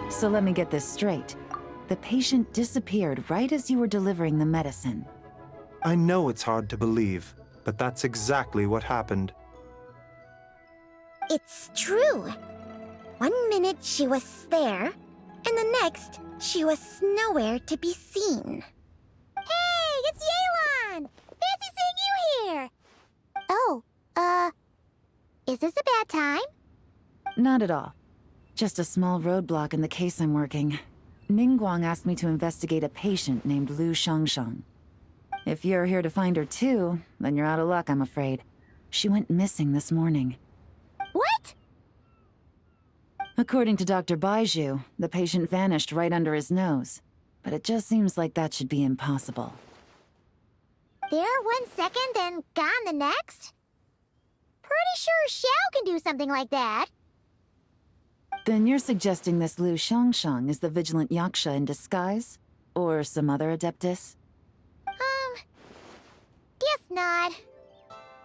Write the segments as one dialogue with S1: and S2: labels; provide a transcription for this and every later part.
S1: So let me get this straight. The patient disappeared right as you were delivering the medicine.
S2: I know it's hard to believe, but that's exactly what happened.
S3: It's true. 1 minute she was there, and the next she was nowhere to be seen. Hey, it's Yelan! Fancy seeing you here! Oh, is this a bad time?
S1: Not at all. Just a small roadblock in the case I'm working. Ningguang asked me to investigate a patient named Lu Shangshang. If you're here to find her too, then you're out of luck, I'm afraid. She went missing this morning.
S3: What?
S1: According to Dr. Baiju, the patient vanished right under his nose. But it just seems like that should be impossible.
S3: There 1 second, then gone the next? Pretty sure Xiao can do something like that.
S1: Then you're suggesting this Lu Shangshang is the vigilant Yaksha in disguise? Or some other adeptus?
S3: Guess not.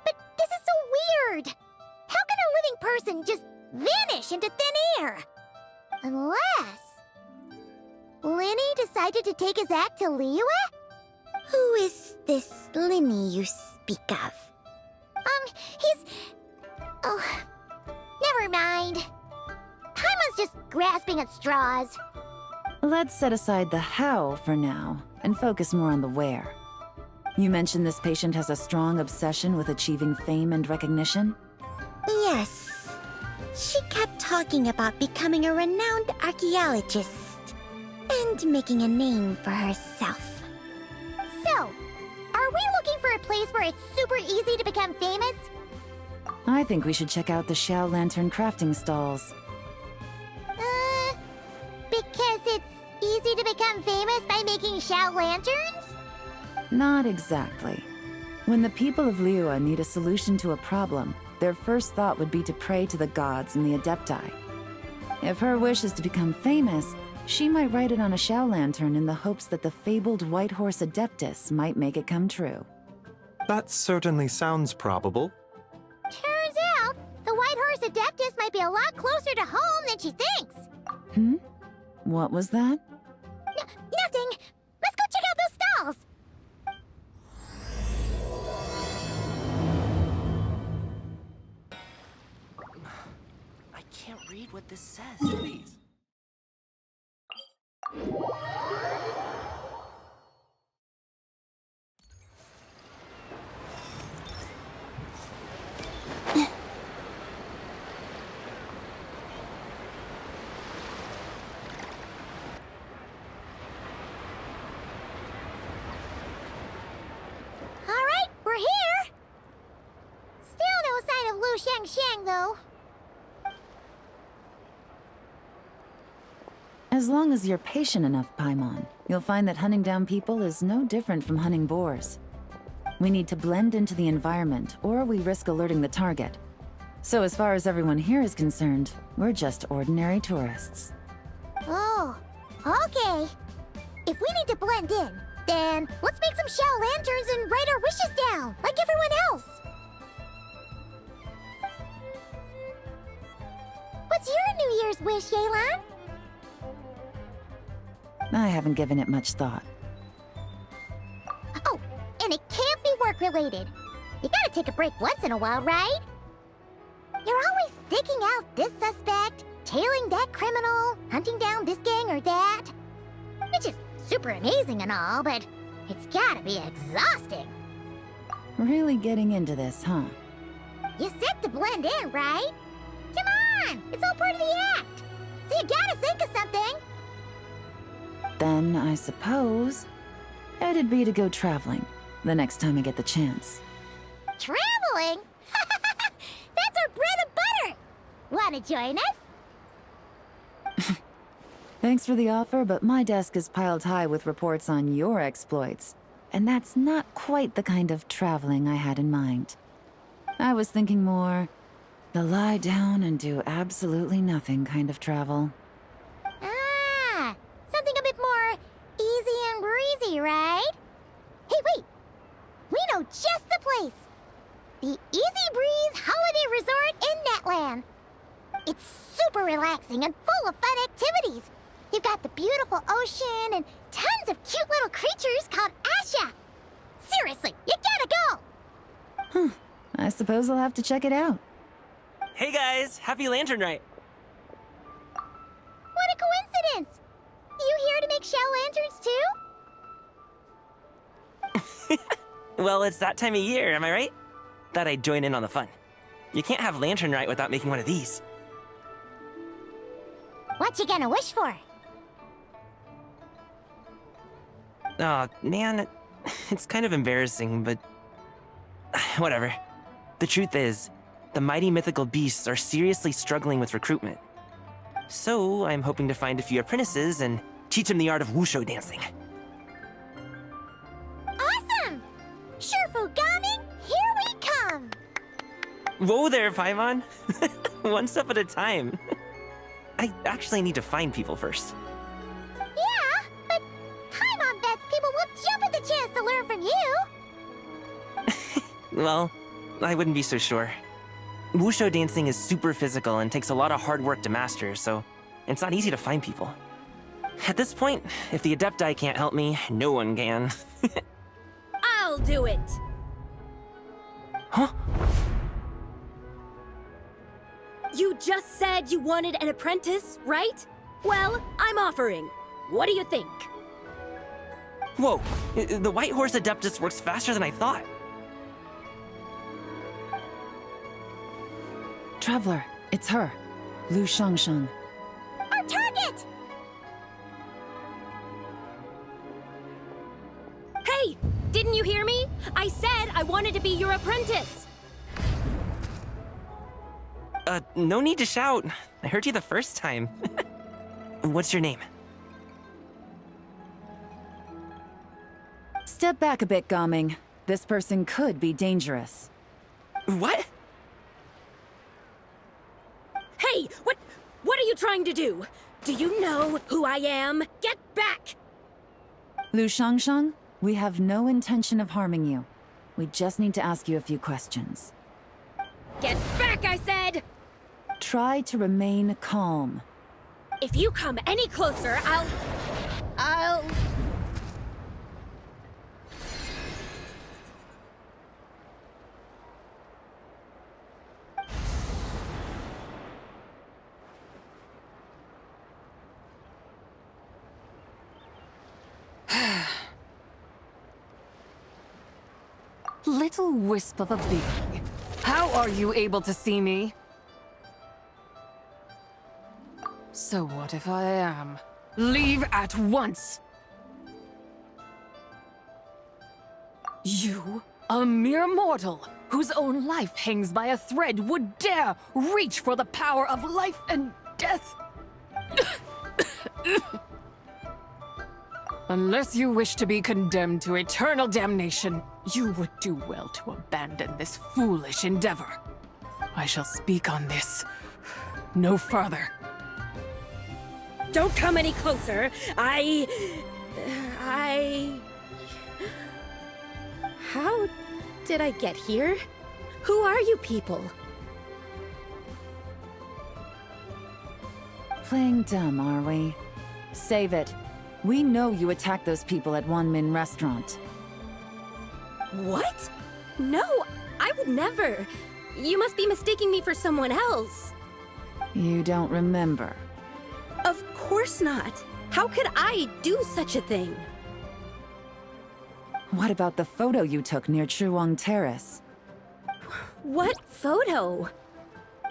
S3: But this is so weird. How can a living person just vanish into thin air? Unless... Linny decided to take his act to Liyue? Who is this Linny you speak of? He's... Oh, never mind. Paimon's just grasping at straws.
S1: Let's set aside the how for now, and focus more on the where. You mentioned this patient has a strong obsession with achieving fame and recognition?
S3: Yes. She kept talking about becoming a renowned archaeologist and making a name for herself. So, are we looking for a place where it's super easy to become famous?
S1: I think we should check out the Xiao Lantern crafting stalls.
S3: Because it's easy to become famous by making Xiao lanterns?
S1: Not exactly. When the people of Liyue need a solution to a problem, their first thought would be to pray to the gods and the Adepti. If her wish is to become famous, she might write it on a Xiao lantern in the hopes that the fabled White Horse Adeptus might make it come true.
S2: That certainly sounds probable.
S3: Turns out, the White Horse Adeptus might be a lot closer to home than she thinks.
S1: Hmm? What was that?
S3: Nothing. Let's go check out those stalls.
S4: I can't read what this says. Please.
S3: We're here! Still no sign of Lu Shangshang, though.
S1: As long as you're patient enough, Paimon, you'll find that hunting down people is no different from hunting boars. We need to blend into the environment, or we risk alerting the target. So as far as everyone here is concerned, we're just ordinary tourists.
S3: Oh, okay. If we need to blend in, then let's make some Xiao lanterns and write our wishes down, like everyone else. What's your New Year's wish, Yelan?
S1: I haven't given it much thought.
S3: Oh, and it can't be work-related. You gotta take a break once in a while, right? You're always staking out this suspect, tailing that criminal, hunting down this gang or that. Which is super amazing and all, but it's gotta be exhausting.
S1: Really getting into this, huh?
S3: You said to blend in, right? Come on! It's all part of the act! So you gotta think of something!
S1: Then, I suppose, it'd be to go traveling, the next time I get the chance.
S3: Traveling? That's our bread and butter! Wanna join us?
S1: Thanks for the offer, but my desk is piled high with reports on your exploits. And that's not quite the kind of traveling I had in mind. I was thinking more, the lie down and do absolutely nothing kind of travel.
S3: Ah, something a bit more easy and breezy, right? Hey, wait! We know just the place! The Easy Breeze Holiday Resort in Netland. It's super relaxing and full of fun activities. about the beautiful ocean and tons of cute little creatures called Asha. Seriously, you gotta go!
S1: I suppose I'll have to check it out.
S4: Hey guys, happy Lantern Night.
S3: What a coincidence! You here to make shell lanterns too?
S4: Well, it's that time of year, am I right? Thought I'd join in on the fun. You can't have Lantern Night without making one of these.
S3: What you gonna wish for?
S4: Aw, man, it's kind of embarrassing, but... whatever. The truth is, the mighty mythical beasts are seriously struggling with recruitment. So, I'm hoping to find a few apprentices and teach them the art of wushu dancing.
S3: Awesome! Shurfugami, here we come!
S4: Whoa there, Paimon! One step at a time. I actually need to find people first.
S3: Yeah, but Paimon bets people will jump at the chance to learn from you!
S4: Well, I wouldn't be so sure. Wushu dancing is super physical and takes a lot of hard work to master, so it's not easy to find people. At this point, if the Adepti can't help me, no one can.
S5: I'll do it!
S4: Huh?
S5: You just said you wanted an apprentice, right? Well, I'm offering. What do you think?
S4: Whoa, the White Horse Adeptus works faster than I thought.
S1: Traveler, it's her. Lu Shangsheng.
S3: Our target!
S5: Hey! Didn't you hear me? I said I wanted to be your apprentice!
S4: No need to shout. I heard you the first time. What's your name?
S1: Step back a bit, Gaming. This person could be dangerous.
S4: What?
S5: Hey! What are you trying to do? Do you know who I am? Get back!
S1: Lu Shangsheng, we have no intention of harming you. We just need to ask you a few questions.
S5: Get back, I said!
S1: Try to remain calm.
S5: If you come any closer, I'll...
S6: Little wisp of a being. How are you able to see me? So what if I am? Leave at once! You, a mere mortal, whose own life hangs by a thread, would dare reach for the power of life and death? Unless you wish to be condemned to eternal damnation, you would do well to abandon this foolish endeavor. I shall speak on this no further.
S5: Don't come any closer. How did I get here? Who are you people?
S1: Playing dumb, are we? Save it. We know you attacked those people at Wanmin Restaurant.
S5: What? No, I would never. You must be mistaking me for someone else.
S1: You don't remember.
S5: Of course not. How could I do such a thing?
S1: What about the photo you took near Chuang Terrace?
S5: What photo?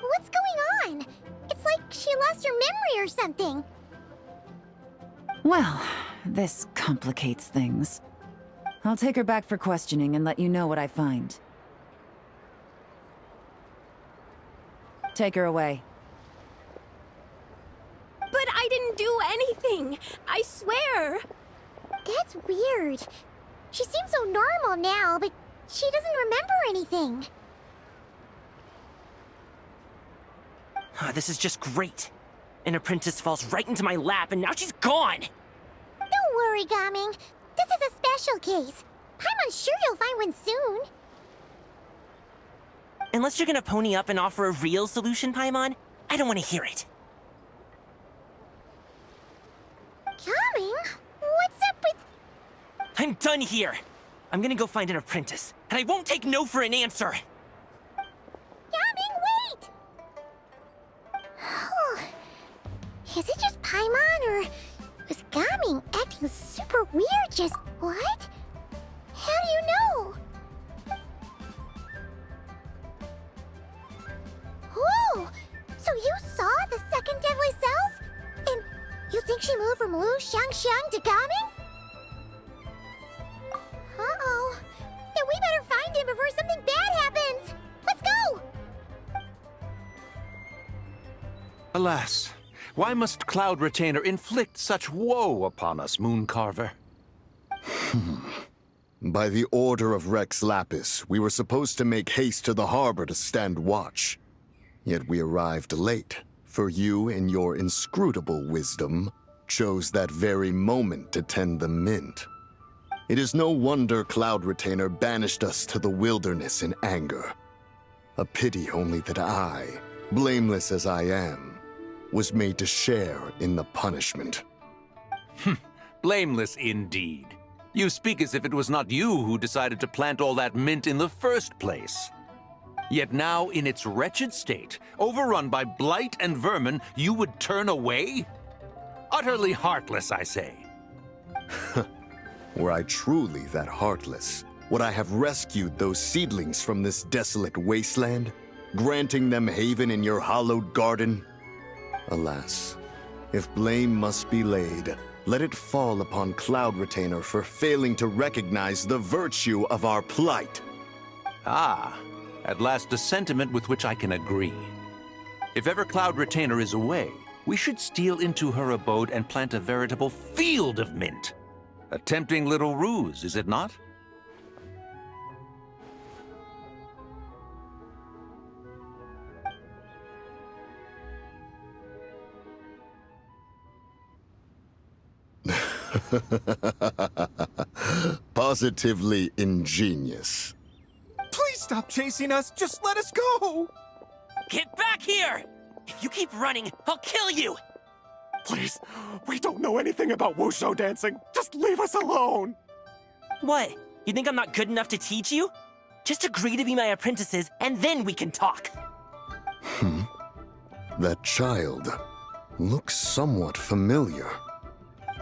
S3: What's going on? It's like she lost her memory or something.
S1: Well, this complicates things. I'll take her back for questioning and let you know what I find. Take her away.
S5: But I didn't do anything! I swear!
S3: That's weird. She seems so normal now, but she doesn't remember anything.
S4: This is just great. An apprentice falls right into my lap and now she's gone!
S3: Don't worry, Gaming. This is a special case. Paimon's sure you'll find one soon.
S4: Unless you're gonna pony up and offer a real solution, Paimon, I don't want to hear it.
S3: doing? What's up with...
S4: I'm done here. I'm gonna go find an apprentice, and I won't take no for an answer.
S3: Gaming, wait! Is it just Paimon, or was Gaming acting super weird just... What? How do you know? Oh! So you saw the second deadly self? And you think she moved from Lu Xiangxiang to Gaming? Uh-oh. Then we better find him before something bad happens! Let's go!
S7: Alas, why must Cloud Retainer inflict such woe upon us, Mooncarver?
S8: By the order of Rex Lapis, we were supposed to make haste to the harbor to stand watch. Yet we arrived late, for you, in your inscrutable wisdom, chose that very moment to tend the mint. It is no wonder Cloud Retainer banished us to the wilderness in anger. A pity only that I, blameless as I am, was made to share in the punishment.
S7: Blameless indeed. You speak as if it was not you who decided to plant all that mint in the first place. Yet now, in its wretched state, overrun by blight and vermin, you would turn away? Utterly heartless, I say.
S8: Were I truly that heartless, would I have rescued those seedlings from this desolate wasteland, granting them haven in your hallowed garden? Alas, if blame must be laid, let it fall upon Cloud Retainer for failing to recognize the virtue of our plight.
S7: Ah, at last a sentiment with which I can agree. If ever Cloud Retainer is away, we should steal into her abode and plant a veritable field of mint. A tempting little ruse, is it not?
S8: Positively ingenious.
S9: Please stop chasing us. Just let us go.
S4: Get back here! If you keep running, I'll kill you!
S9: Please, we don't know anything about wushu dancing. Just leave us alone.
S4: What? You think I'm not good enough to teach you? Just agree to be my apprentices, and then we can talk.
S8: That child looks somewhat familiar.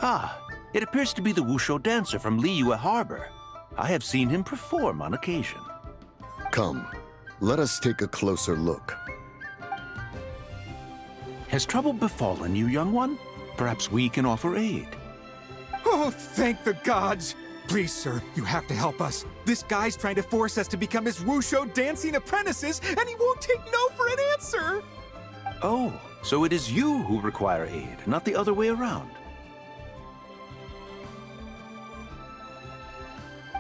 S7: Ah, it appears to be the wushu dancer from Liyue Harbor. I have seen him perform on occasion.
S8: Come, let us take a closer look.
S7: Has trouble befallen you, young one? Perhaps we can offer aid.
S9: Oh, thank the gods. Please, sir, you have to help us. This guy's trying to force us to become his wushu dancing apprentices, and he won't take no for an answer.
S7: Oh, so it is you who require aid, not the other way around.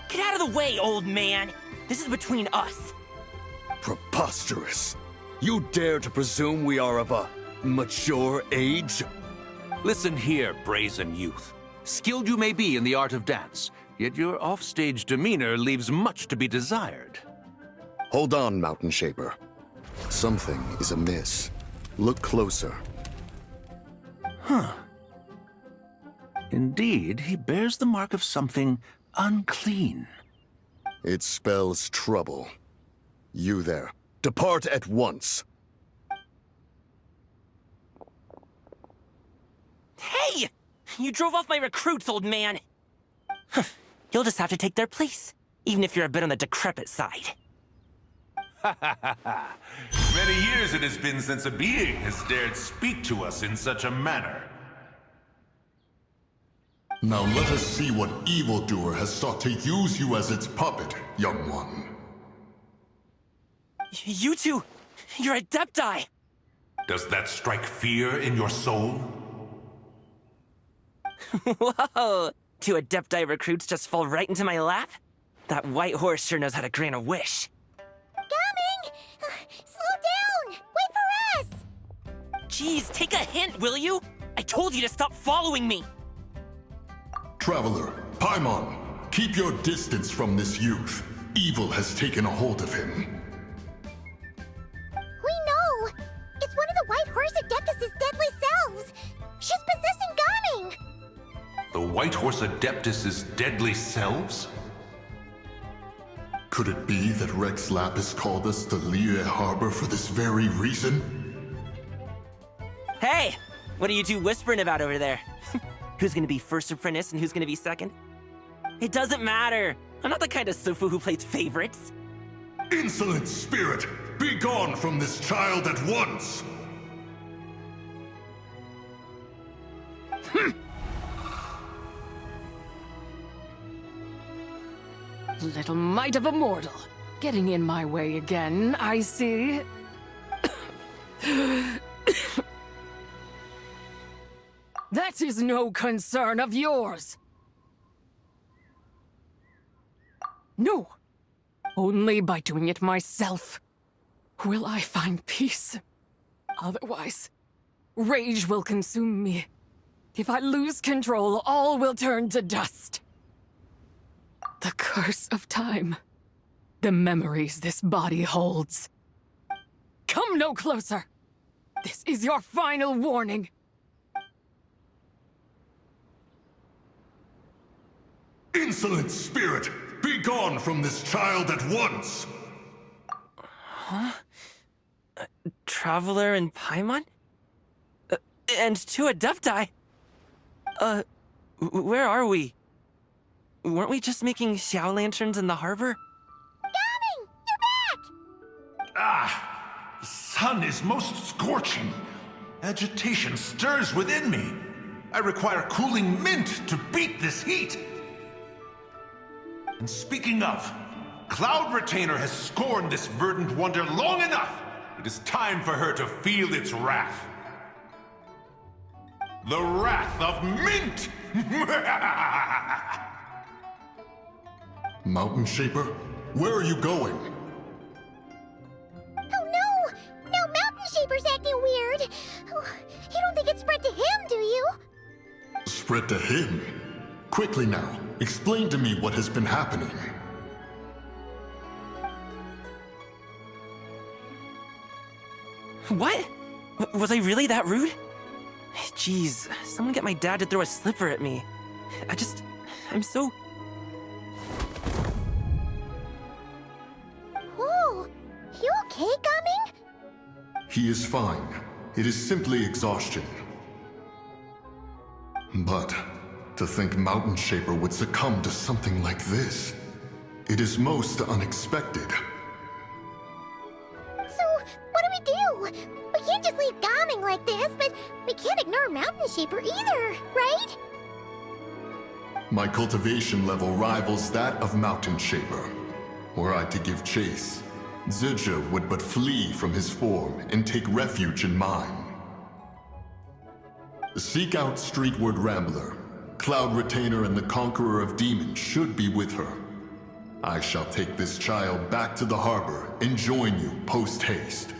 S4: Get out of the way, old man! This is between us.
S8: Preposterous. You dare to presume we are of a mature age?
S7: Listen here, brazen youth. Skilled you may be in the art of dance, yet your offstage demeanor leaves much to be desired.
S8: Hold on, Mountain Shaper. Something is amiss. Look closer.
S7: Huh. Indeed, he bears the mark of something unclean.
S8: It spells trouble. You there, depart at once.
S4: Hey! You drove off my recruits, old man! You'll just have to take their place, even if you're a bit on the decrepit side.
S10: Many years it has been since a being has dared speak to us in such a manner.
S11: Now let us see what evildoer has sought to use you as its puppet, young one.
S4: You two, you're Adepti!
S10: Does that strike fear in your soul?
S4: Whoa! Two Adepti recruits just fall right into my lap? That white horse sure knows how to grant a wish.
S3: Coming! Slow down! Wait for us!
S4: Jeez, take a hint, will you? I told you to stop following me!
S11: Traveler, Paimon, keep your distance from this youth. Evil has taken a hold of him.
S3: We know! It's one of the White Horse Adeptus' deadly selves! She's possessing Gaming!
S10: White Horse Adeptus' deadly selves?
S11: Could it be that Rex Lapis called us to Liyue Harbor for this very reason?
S4: Hey! What are you two whispering about over there? Who's gonna be first apprentice and who's gonna be second? It doesn't matter! I'm not the kind of Sufu who plays favorites.
S11: Insolent spirit! Be gone from this child at once!
S6: Little mite of a mortal. Getting in my way again, I see. That is no concern of yours. No. Only by doing it myself will I find peace. Otherwise, rage will consume me. If I lose control, all will turn to dust. The curse of time. The memories this body holds. Come no closer. This is your final warning.
S11: Insolent spirit! Be gone from this child at once!
S4: Huh? Traveler and Paimon? And two Adepti? Where are we? Weren't we just making Xiao lanterns in the harbor?
S3: Gaming! You're back!
S10: Ah! The sun is most scorching. Agitation stirs within me. I require cooling mint to beat this heat. And speaking of, Cloud Retainer has scorned this verdant wonder long enough. It is time for her to feel its wrath. The wrath of Mint!
S11: Mountain Shaper, where are you going?
S3: Oh no! No, Mountain Shaper's acting weird! Oh, you don't think it spread to him, do you?
S11: Spread to him? Quickly now, explain to me what has been happening.
S4: What? Was I really that rude? Jeez, someone get my dad to throw a slipper at me. I'm so...
S3: Whoa! You okay, Gaming?
S11: He is fine. It is simply exhaustion. But to think Mountain Shaper would succumb to something like this, it is most unexpected.
S3: So, what do? We can't just leave Gaming like this, but we can't ignore Mountain Shaper either, right?
S11: My cultivation level rivals that of Mountain Shaper. Were I to give chase, Zibai would but flee from his form and take refuge in mine. Seek out Streetward Rambler. Cloud Retainer and the Conqueror of Demons should be with her. I shall take this child back to the harbor and join you post-haste.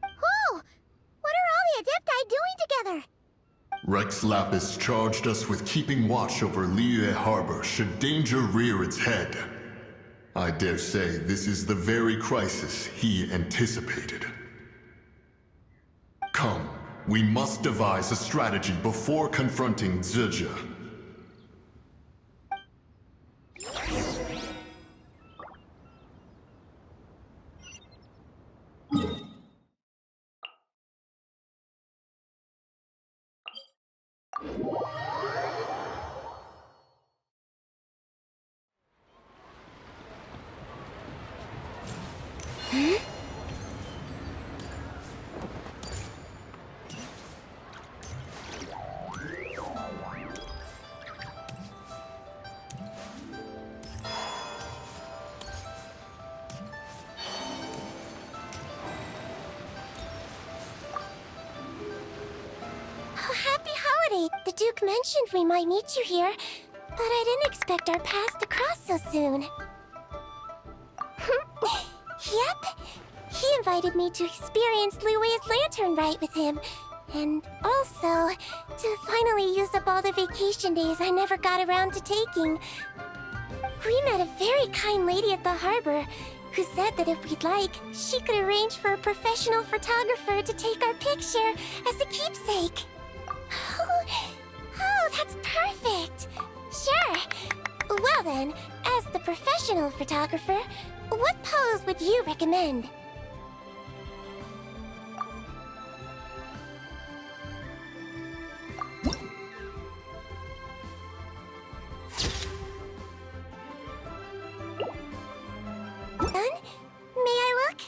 S3: Whoa! What are all the Adepti doing together?
S11: Rex Lapis charged us with keeping watch over Liyue Harbor should danger rear its head. I dare say this is the very crisis he anticipated. Come, we must devise a strategy before confronting Zibai.
S3: Happy holiday! The Duke mentioned we might meet you here, but I didn't expect our paths to cross so soon. Yep, he invited me to experience Liyue's lantern rite with him, and also to finally use up all the vacation days I never got around to taking. We met a very kind lady at the harbor who said that if we'd like, she could arrange for a professional photographer to take our picture as a keepsake. Oh, that's then, as the professional photographer, what pose would you recommend? May I look?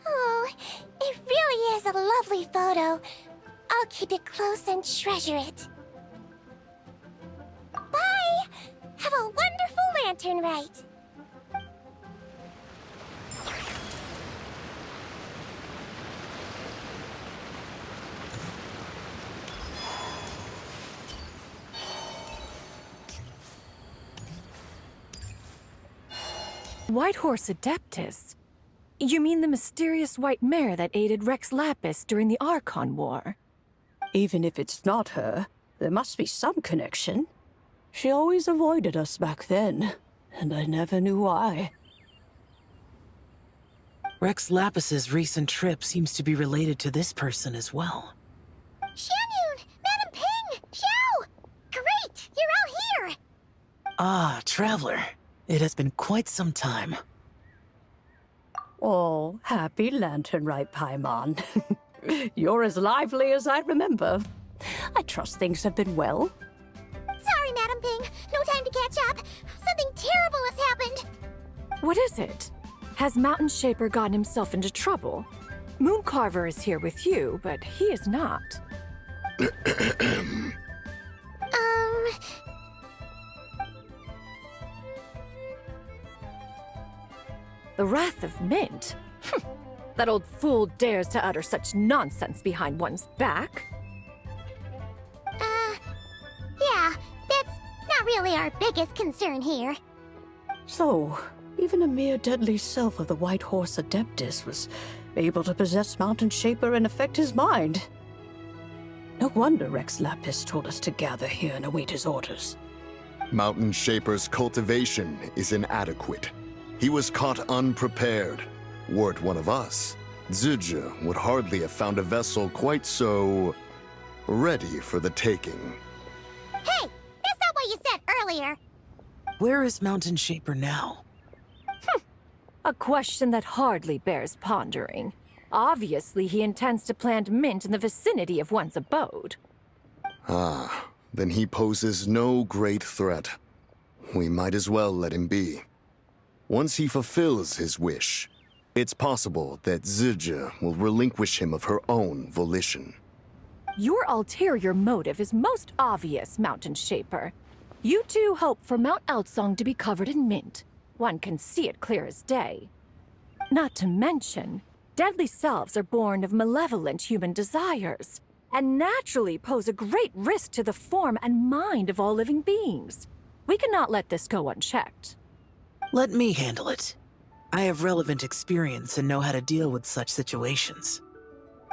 S3: Oh, it really is a lovely photo. I'll keep it close and treasure it. Bye! Have a wonderful lantern rite.
S6: White Horse Adeptus? You mean the mysterious white mare that aided Rex Lapis during the Archon War?
S12: Even if it's not her, there must be some connection. She always avoided us back then, and I never knew why.
S13: Rex Lapis's recent trip seems to be related to this person as well.
S3: Xianyun! Madam Ping! Xiao! Great! You're all here!
S13: Ah, Traveler. It has been quite some time.
S12: Oh, happy Lantern Rite, Paimon. You're as lively as I remember. I trust things have been well.
S3: Sorry, Madam Ping. No time to catch up. Something terrible has happened.
S6: What is it? Has Mountain Shaper gotten himself into trouble? Mooncarver is here with you, but he is not. The Wrath of Mint? That old fool dares to utter such nonsense behind one's back.
S3: Yeah, that's not really our biggest concern here.
S12: So, even a mere deadly self of the White Horse Adeptus was able to possess Mountain Shaper and affect his mind. No wonder Rex Lapis told us to gather here and await his orders.
S8: Mountain Shaper's cultivation is inadequate. He was caught unprepared. Were it one of us, Zibai would hardly have found a vessel quite so ready for the taking.
S3: Hey, that's not what you said earlier.
S13: Where is Mountain Shaper now?
S6: A question that hardly bears pondering. Obviously, he intends to plant mint in the vicinity of one's abode.
S8: Ah, then he poses no great threat. We might as well let him be. Once he fulfills his wish, it's possible that Zibai will relinquish him of her own volition.
S6: Your ulterior motive is most obvious, Mountain Shaper. You two hope for Mount Eltsong to be covered in mint. One can see it clear as day. Not to mention, deadly selves are born of malevolent human desires, and naturally pose a great risk to the form and mind of all living beings. We cannot let this go unchecked.
S13: Let me handle it. I have relevant experience and know how to deal with such situations.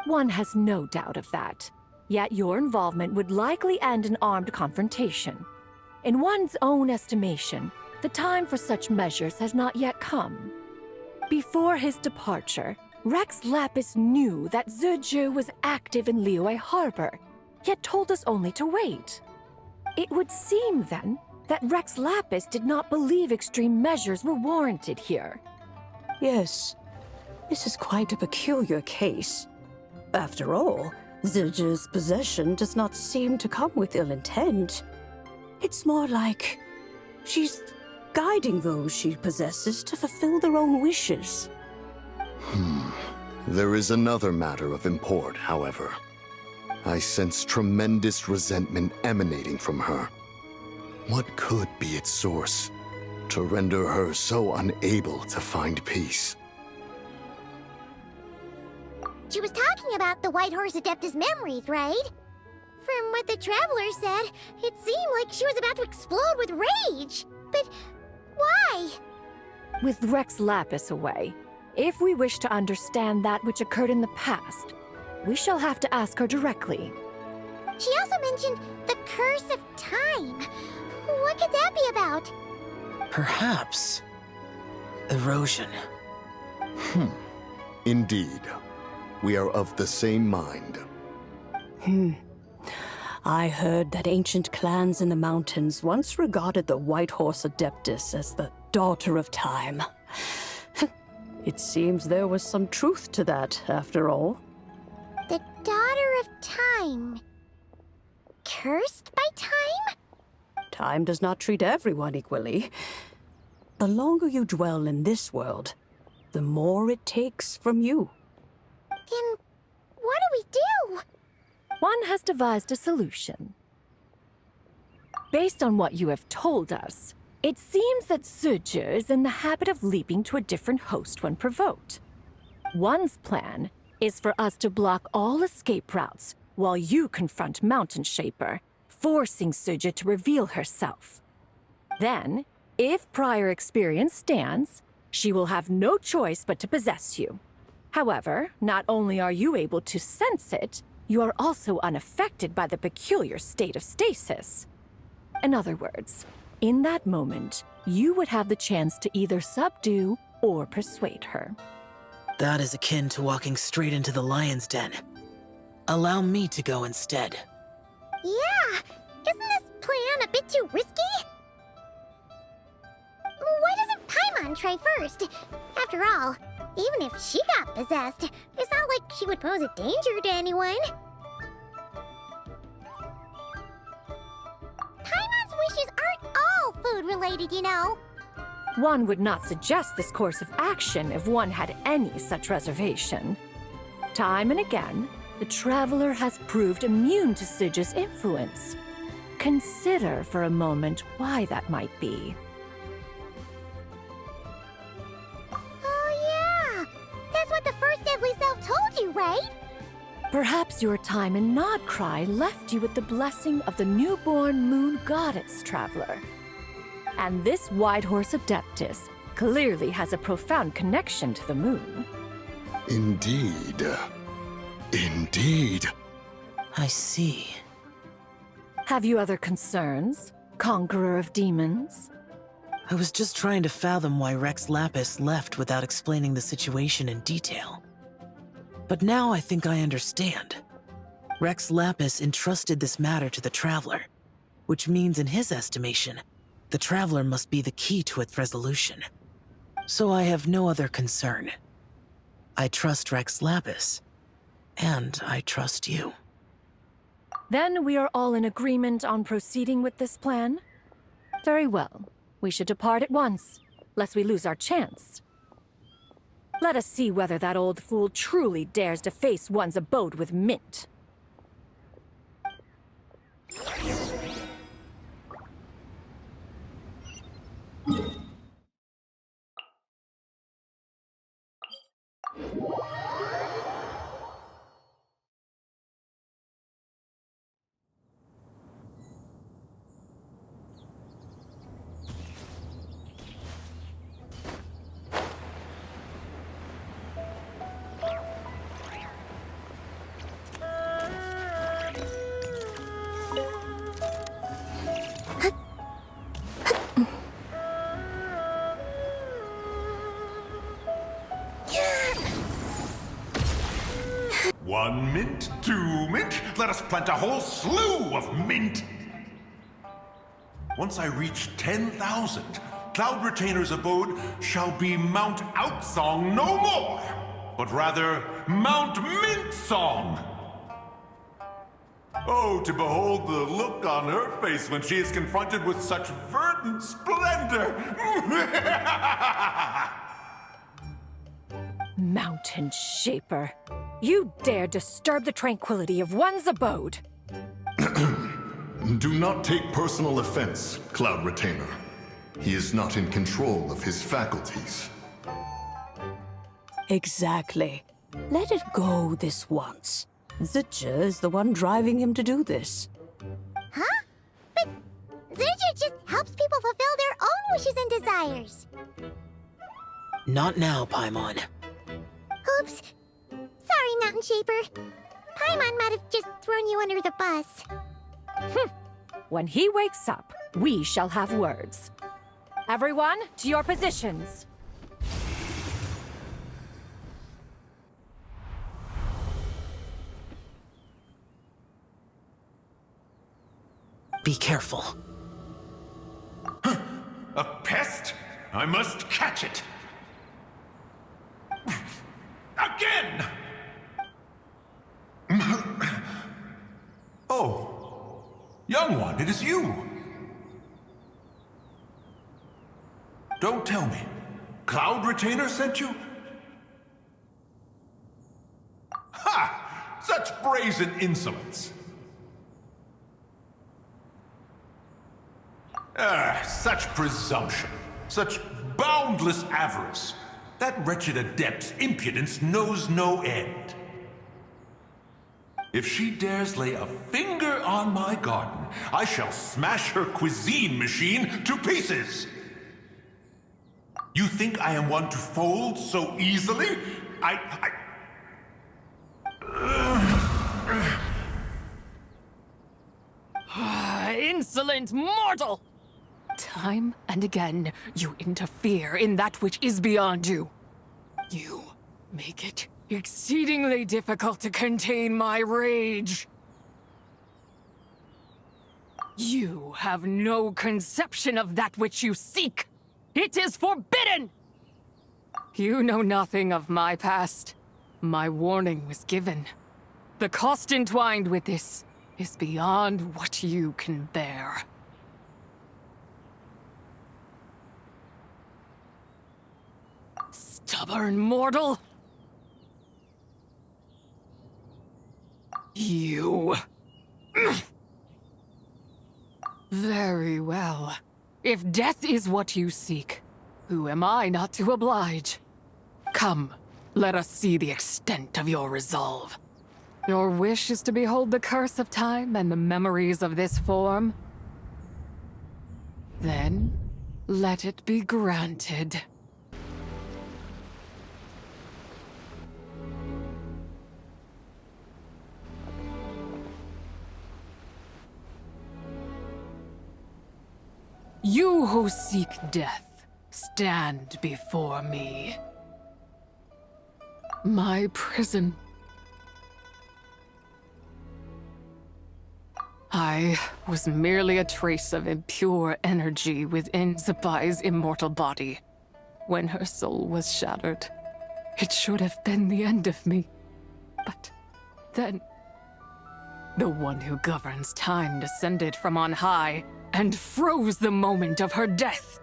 S6: One has no doubt of that. Yet your involvement would likely end in armed confrontation. In one's own estimation, the time for such measures has not yet come. Before his departure, Rex Lapis knew that Zibai was active in Liyue Harbor, yet told us only to wait. It would seem, then, that Rex Lapis did not believe extreme measures were warranted here.
S12: Yes, this is quite a peculiar case. After all, Zibai's possession does not seem to come with ill intent. It's more like she's guiding those she possesses to fulfill their own wishes.
S8: There is another matter of import, however. I sense tremendous resentment emanating from her. What could be its source to render her so unable to find peace?
S3: She was talking about the White Horse Adeptus memories, right? From what the Traveler said, it seemed like she was about to explode with rage. But why?
S6: With Rex Lapis away, if we wish to understand that which occurred in the past, we shall have to ask her directly.
S3: She also mentioned the Curse of Time. What could that be about?
S13: Perhaps erosion.
S8: Indeed. We are of the same mind.
S12: I heard that ancient clans in the mountains once regarded the White Horse Adeptus as the daughter of time. It seems there was some truth to that, after all.
S3: The daughter of time. Cursed by time?
S12: Time does not treat everyone equally. The longer you dwell in this world, the more it takes from you.
S3: Then what do we do?
S5: One has devised a solution. Based on what you have told us, it seems that Zuje is in the habit of leaping to a different host when provoked. One's plan is for us to block all escape routes while you confront Mountain Shaper, forcing Zuje to reveal herself. Then, if prior experience stands, she will have no choice but to possess you. However, not only are you able to sense it, you are also unaffected by the peculiar state of stasis. In other words, in that moment, you would have the chance to either subdue or persuade her.
S13: That is akin to walking straight into the lion's den. Allow me to go instead.
S3: Yeah, isn't this plan a bit too risky? Why doesn't Paimon try first? After all, even if she got possessed, it's not like she would pose a danger to anyone. Paimon's wishes aren't all food-related, you know.
S5: One would not suggest this course of action if one had any such reservation. Time and again, the Traveler has proved immune to Zuje's influence. Consider for a moment why that might be.
S3: Oh yeah, that's what the first Deadly Self told you, right?
S5: Perhaps your time in Nodcry left you with the blessing of the newborn moon goddess, Traveler. And this White Horse Adeptus clearly has a profound connection to the moon.
S8: Indeed. Indeed.
S13: I see.
S5: Have you other concerns, Conqueror of Demons?
S13: I was just trying to fathom why Rex Lapis left without explaining the situation in detail. But now I think I understand. Rex Lapis entrusted this matter to the Traveler, which means in his estimation, the Traveler must be the key to its resolution. So I have no other concern. I trust Rex Lapis, and I trust you.
S5: Then we are all in agreement on proceeding with this plan? Very well. We should depart at once, lest we lose our chance. Let us see whether that old fool truly dares to face one's abode with Mint.
S10: One mint, two mint, let us plant a whole slew of mint! Once I reach 10,000, Cloud Retainer's abode shall be Mount Outsong no more, but rather Mount Mint Song! Oh, to behold the look on her face when she is confronted with such verdant splendor!
S5: Mountain Shaper, you dare disturb the tranquility of one's abode!
S11: Do not take personal offense, Cloud Retainer. He is not in control of his faculties.
S12: Exactly. Let it go this once. Zuje is the one driving him to do this.
S3: Huh? But Zuje just helps people fulfill their own wishes and desires.
S13: Not now, Paimon.
S3: Oops. Sorry, Mountain Shaper. Paimon might have just thrown you under the bus.
S5: When he wakes up, we shall have words. Everyone, to your positions.
S13: Be careful.
S10: A pest? I must catch it! Again! Oh, young one, it is you! Don't tell me. Cloud Retainer sent you? Ha! Such brazen insolence! Such presumption. Such boundless avarice. That wretched adept's impudence knows no end. If she dares lay a finger on my garden, I shall smash her cuisine machine to pieces! You think I am one to fold so easily?
S6: Insolent mortal! Time and again, you interfere in that which is beyond you. You make it exceedingly difficult to contain my rage. You have no conception of that which you seek. It is forbidden! You know nothing of my past. My warning was given. The cost entwined with this is beyond what you can bear. Stubborn mortal! You... Very well. If death is what you seek, who am I not to oblige? Come, let us see the extent of your resolve. Your wish is to behold the curse of time and the memories of this form? Then, let it be granted. You who seek death, stand before me. My prison. I was merely a trace of impure energy within Zibai's immortal body. When her soul was shattered, it should have been the end of me. But then, the one who governs time descended from on high and froze the moment of her death.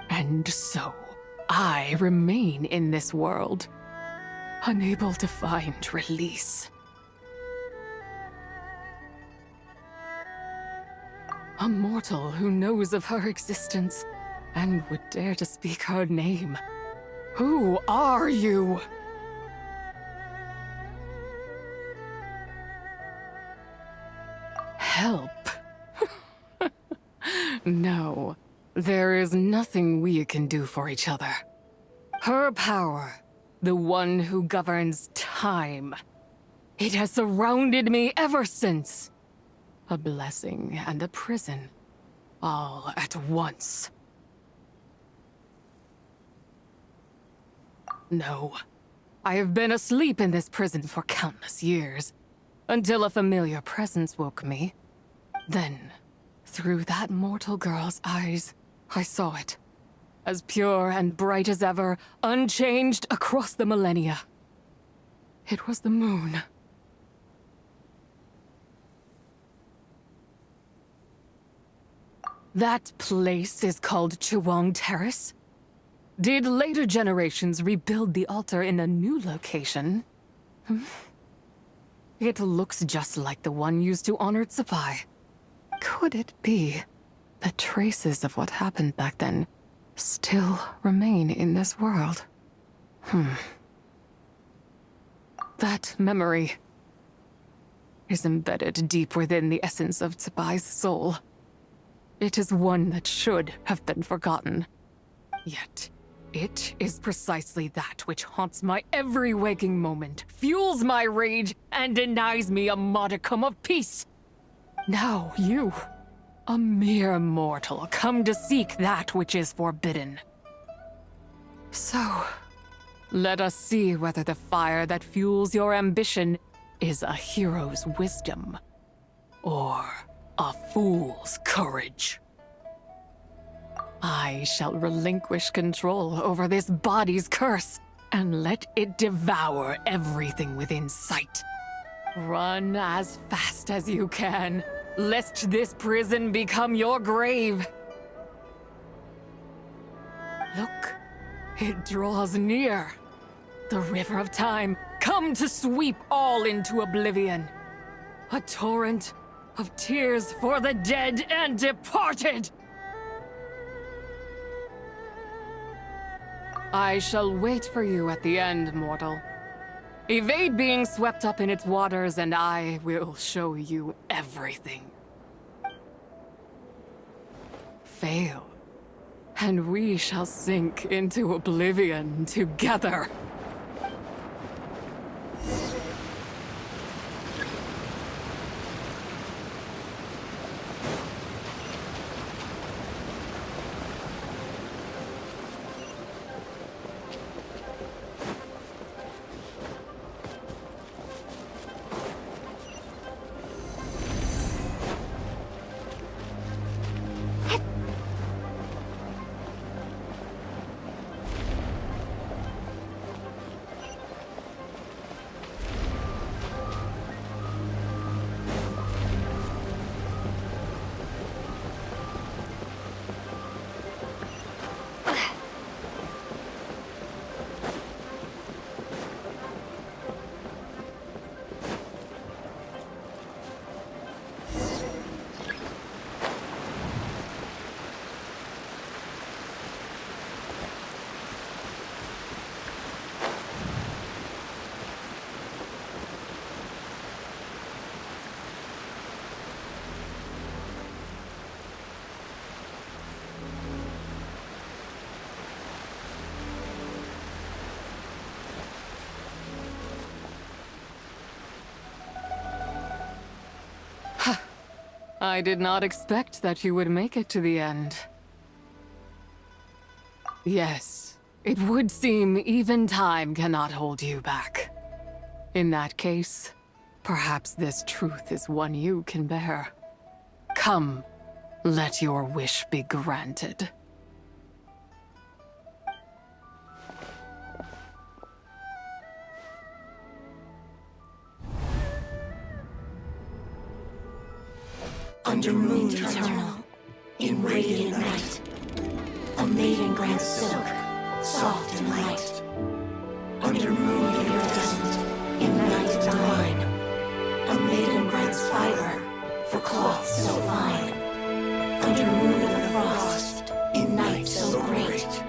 S6: And so, I remain in this world, unable to find release. A mortal who knows of her existence and would dare to speak her name. Who are you? Help. No, there is nothing we can do for each other. Her power, the one who governs time, it has surrounded me ever since. A blessing and a prison, all at once. No, I have been asleep in this prison for countless years, until a familiar presence woke me. Then, through that mortal girl's eyes, I saw it. As pure and bright as ever, unchanged across the millennia. It was the moon. That place is called Chuang Terrace. Did later generations rebuild the altar in a new location? It looks just like the one used to honor Zibai. Could it be that traces of what happened back then still remain in this world? That memory is embedded deep within the essence of Zibai's soul. It is one that should have been forgotten. Yet, it is precisely that which haunts my every waking moment, fuels my rage, and denies me a modicum of peace. Now you, a mere mortal, come to seek that which is forbidden. So, let us see whether the fire that fuels your ambition is a hero's wisdom, or a fool's courage. I shall relinquish control over this body's curse and let it devour everything within sight. Run as fast as you can, lest this prison become your grave. Look, it draws near. The river of time, come to sweep all into oblivion. A torrent of tears for the dead and departed. I shall wait for you at the end, mortal. Evade being swept up in its waters, and I will show you everything. Fail, and we shall sink into oblivion together. I did not expect that you would make it to the end. Yes, it would seem even time cannot hold you back. In that case, perhaps this truth is one you can bear. Come, let your wish be granted.
S14: Under moon eternal, in radiant night, a maiden grants silk, soft and light. Under moon iridescent, in night divine, a maiden grants fiber, for cloth so fine. Under moon of frost, in night so great,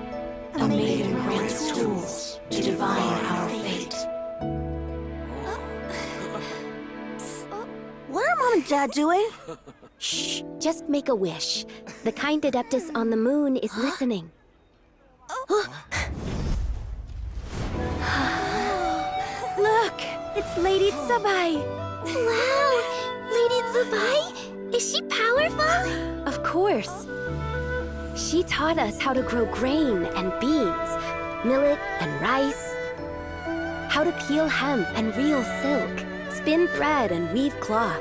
S14: a maiden grants tools to divine our fate.
S3: What are Mom and Dad doing? Shh, just make a wish. The kind Adeptus on the moon is listening. Look, it's Lady Zibai. Wow, Lady Zibai? Is she powerful? Of course. She taught us how to grow grain and beans, millet and rice, how to peel hemp and reel silk, spin thread and weave cloth,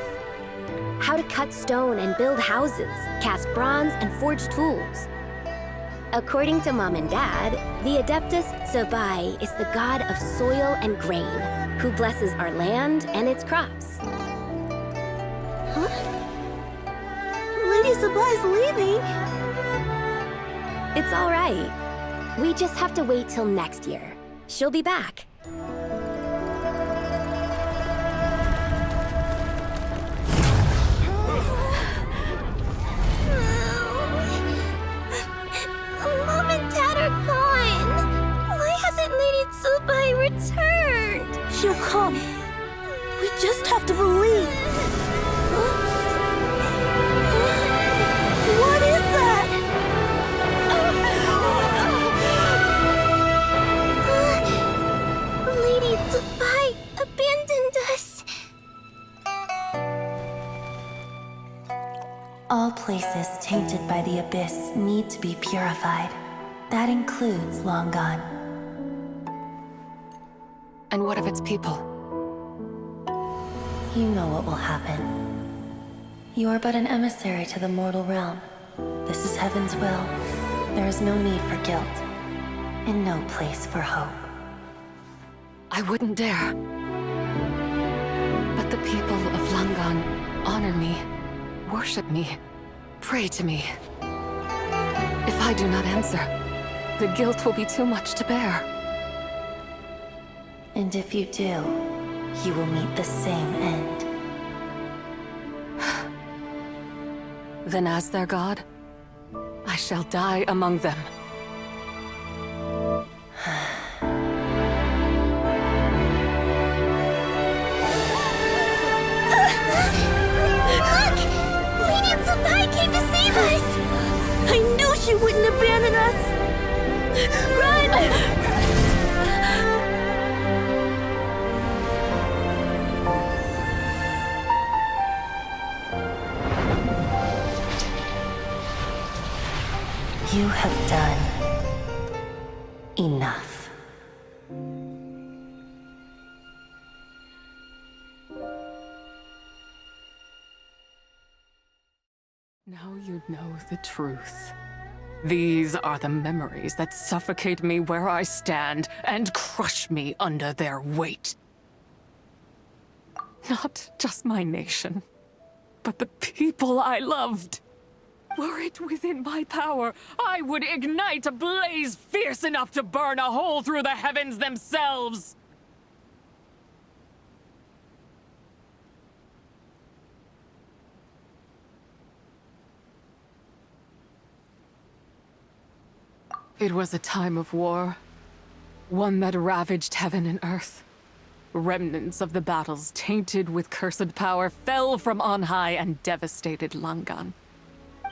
S3: how to cut stone and build houses, cast bronze and forge tools. According to Mom and Dad, the Adeptus Zibai is the god of soil and grain, who blesses our land and its crops. Huh? Lady Zibai's leaving? It's all right. We just have to wait till next year. She'll be back. Mom and Dad are gone. Why hasn't Lady Zibai returned? She'll come. We just have to believe. What is that? Lady Zibai abandoned us.
S14: All places tainted by the abyss need to be purified. That includes Long Gone.
S6: And what of its people?
S14: You know what will happen. You are but an emissary to the mortal realm. This is heaven's will. There is no need for guilt, and no place for hope.
S6: I wouldn't dare. But the people of Langan honor me, worship me, pray to me. If I do not answer, the guilt will be too much to bear.
S14: And if you do, you will meet the same end.
S6: Then as their god, I shall die among them.
S3: Look! Lady and Zibai came to save us! I knew she wouldn't abandon us! Run!
S14: You have done enough.
S6: Now you know the truth. These are the memories that suffocate me where I stand and crush me under their weight. Not just my nation, but the people I loved. Were it within my power, I would ignite a blaze fierce enough to burn a hole through the heavens themselves! It was a time of war, one that ravaged heaven and earth. Remnants of the battles tainted with cursed power fell from on high and devastated Langan.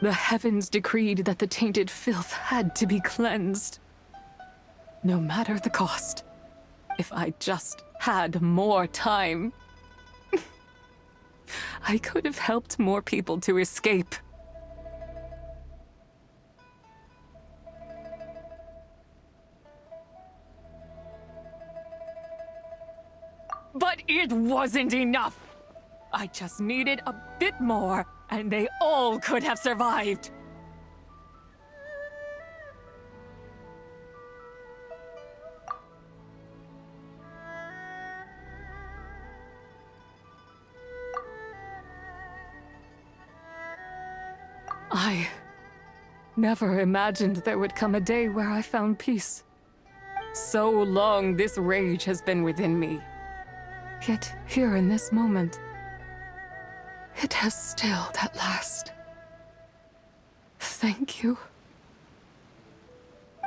S6: The heavens decreed that the tainted filth had to be cleansed. No matter the cost, if I just had more time, I could have helped more people to escape. But it wasn't enough! I just needed a bit more, and they all could have survived! I never imagined there would come a day where I found peace. So long this rage has been within me. Yet here in this moment, it has stilled at last. Thank you.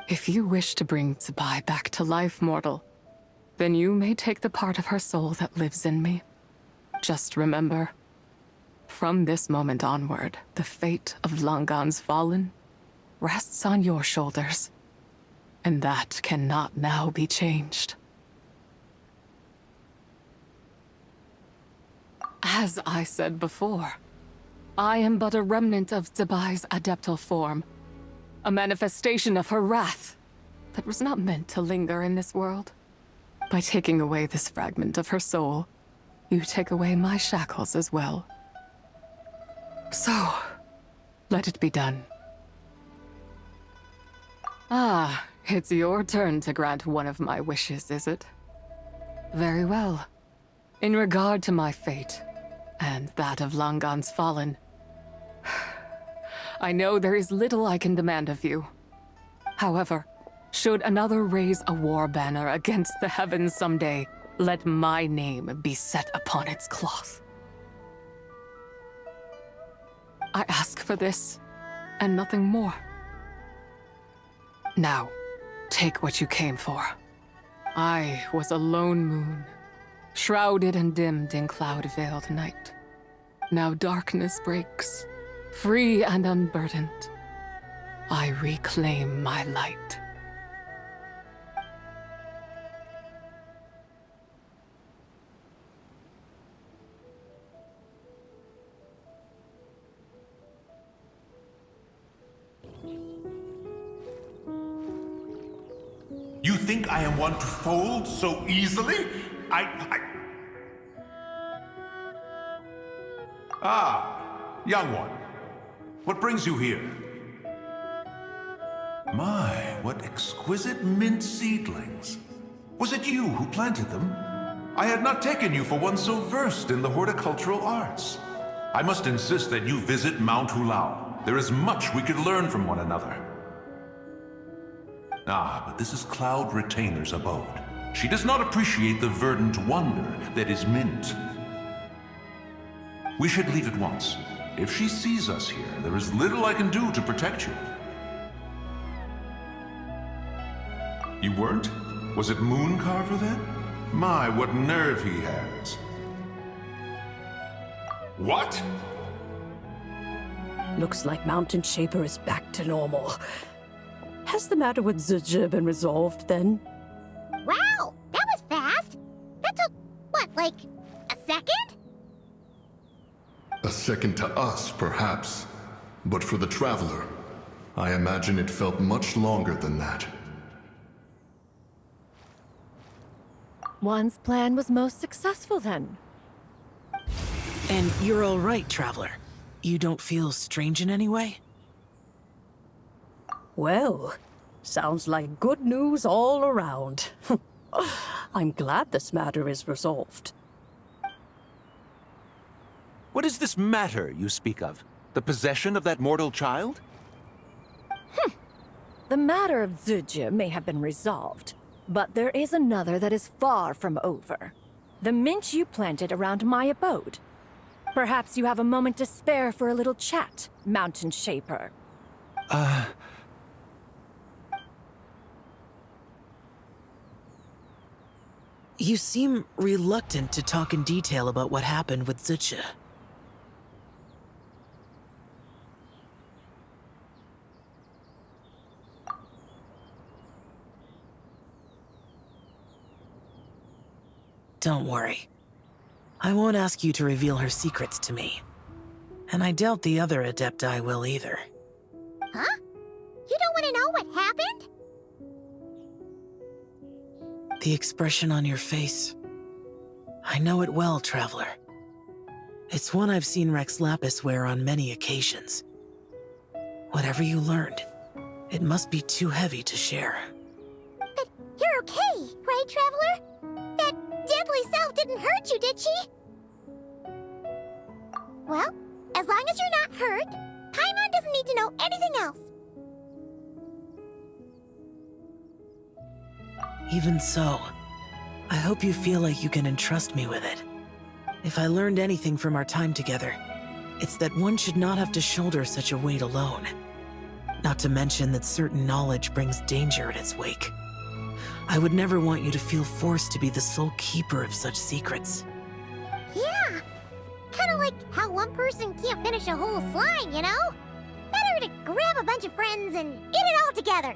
S6: If you wish to bring Zibai back to life, mortal, then you may take the part of her soul that lives in me. Just remember, from this moment onward, the fate of Langan's fallen rests on your shoulders, and that cannot now be changed. As I said before, I am but a remnant of Zibai's adeptal form, a manifestation of her wrath that was not meant to linger in this world. By taking away this fragment of her soul, you take away my shackles as well. So, let it be done. Ah, it's your turn to grant one of my wishes, is it? Very well. In regard to my fate, and that of Langan's fallen, I know there is little I can demand of you. However, should another raise a war banner against the heavens someday, let my name be set upon its cloth. I ask for this, and nothing more. Now, take what you came for. I was a lone moon, shrouded and dimmed in cloud-veiled night. Now darkness breaks, free and unburdened. I reclaim my light.
S10: You think I am one to fold so easily? Ah, young one. What brings you here? My, what exquisite mint seedlings. Was it you who planted them? I had not taken you for one so versed in the horticultural arts. I must insist that you visit Mount Hulao. There is much we could learn from one another. Ah, but this is Cloud Retainer's abode. She does not appreciate the verdant wonder that is mint. We should leave at once. If she sees us here, there is little I can do to protect you. You weren't? Was it Mooncarver then? My, what nerve he has. What?
S12: Looks like Mountain Shaper is back to normal. Has the matter with Ziji been resolved then?
S3: Wow, that was fast. That took, what, like, a second?
S11: A second to us, perhaps. But for the Traveler, I imagine it felt much longer than that.
S5: One's plan was most successful then.
S13: And you're all right, Traveler. You don't feel strange in any way?
S12: Well, sounds like good news all around. I'm glad this matter is resolved.
S7: What is this matter you speak of? The possession of that mortal child?
S5: The matter of Ziji may have been resolved, but there is another that is far from over. The mint you planted around my abode. Perhaps you have a moment to spare for a little chat, Mountain Shaper.
S13: You seem reluctant to talk in detail about what happened with Ziji. Don't worry. I won't ask you to reveal her secrets to me. And I doubt the other Adepti will either.
S3: Huh? You don't want to know what happened?
S13: The expression on your face. I know it well, Traveler. It's one I've seen Rex Lapis wear on many occasions. Whatever you learned, it must be too heavy to share.
S3: But you're okay, right, Traveler? That deadly self didn't hurt you, did she? Well, as long as you're not hurt, Paimon doesn't need to know anything else.
S13: Even so, I hope you feel like you can entrust me with it. If I learned anything from our time together, it's that one should not have to shoulder such a weight alone. Not to mention that certain knowledge brings danger in its wake. I would never want you to feel forced to be the sole keeper of such secrets.
S3: Yeah, kind of like how one person can't finish a whole slime, you know? Better to grab a bunch of friends and get it all together.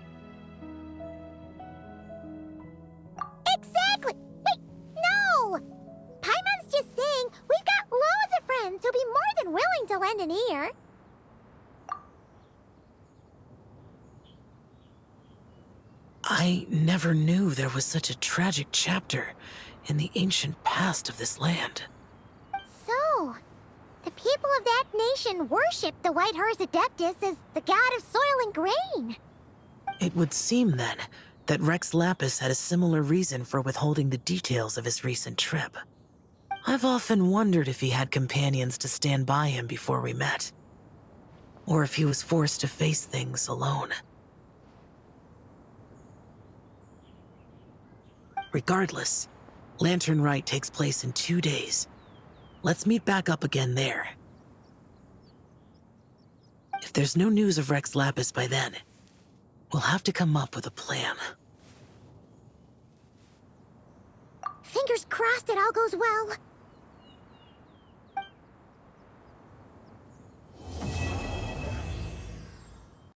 S3: Exactly! Wait, no! Paimon's just saying we've got loads of friends who'll be more than willing to lend an ear.
S13: I never knew there was such a tragic chapter in the ancient past of this land.
S3: So, the people of that nation worship the White Horse Adeptus as the god of soil and grain.
S13: It would seem, then, that Rex Lapis had a similar reason for withholding the details of his recent trip. I've often wondered if he had companions to stand by him before we met. Or if he was forced to face things alone. Regardless, Lantern Rite takes place in 2 days. Let's meet back up again there. If there's no news of Rex Lapis by then, we'll have to come up with a plan.
S3: Fingers crossed it all goes well.